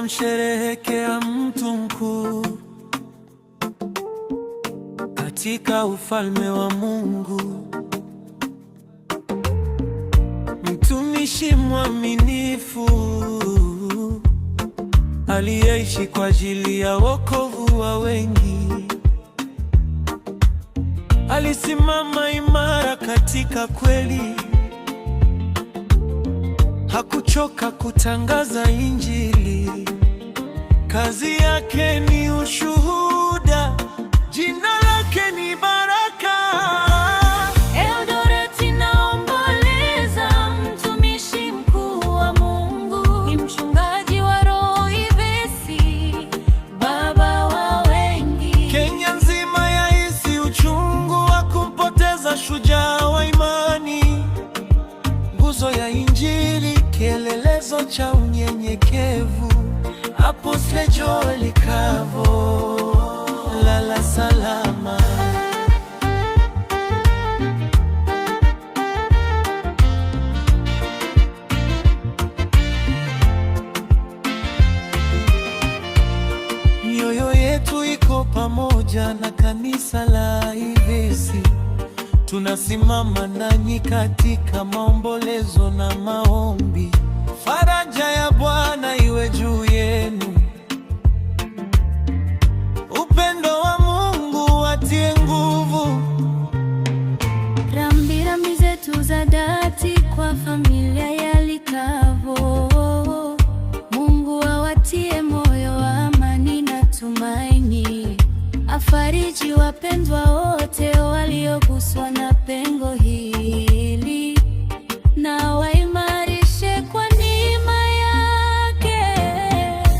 tunamsherehekea mtu mkuu katika ufalme wa Mungu, mtumishi mwaminifu aliyeishi kwa ajili ya wokovu wa wengi. Alisimama imara katika kweli, hakuchoka kutangaza Injili. Kazi yake ni ushuhuda, jina lake ni baraka. Eldoret naomboleza mtumishi mkuu wa Mungu, ni mchungaji wa roho Ivesi, baba wa wengi. Kenya nzima yahisi uchungu wa kumpoteza shujaa wa imani, nguzo ya Injili, kielelezo cha unyenyekevu. Apostle Joel Kavo, lala salama. Mioyo yetu iko pamoja na kanisa la Ivesi. Tunasimama nanyi katika maombolezo na maombi. Faraja ya Bwana iwe juu yenu. Upendo wa Mungu watie nguvu. Rambirambi zetu za dhati kwa familia ya Likavo. Mungu awatie moyo wa amani na tumaini. Afariji wapendwa wote walioguswa na pengo hili, na waimarishe kwa neema yake.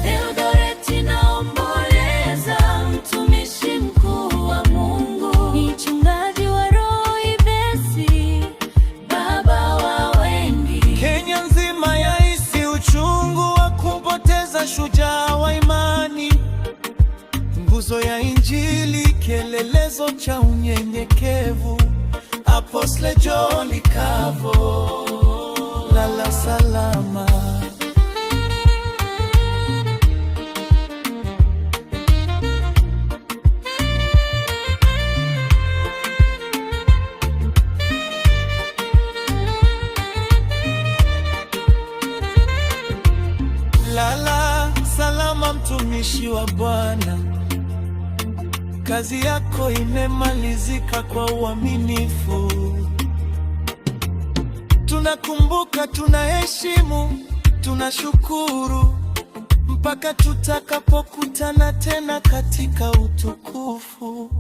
Eldoret naomboleza mtumishi mkuu wa Mungu, ni mchungaji wa roho Ivesi, baba wa wengi. Kenya nzima yahisi uchungu wa kumpoteza shujaa wa imani, nguzo ya Injili, kielelezo cha unyenyekevu. Apostle Joel Kavo, lala salama. Lala salama, mtumishi wa Bwana. Kazi yako imemalizika kwa uaminifu. Tunakumbuka, tunaheshimu, tunashukuru mpaka tutakapokutana tena katika utukufu.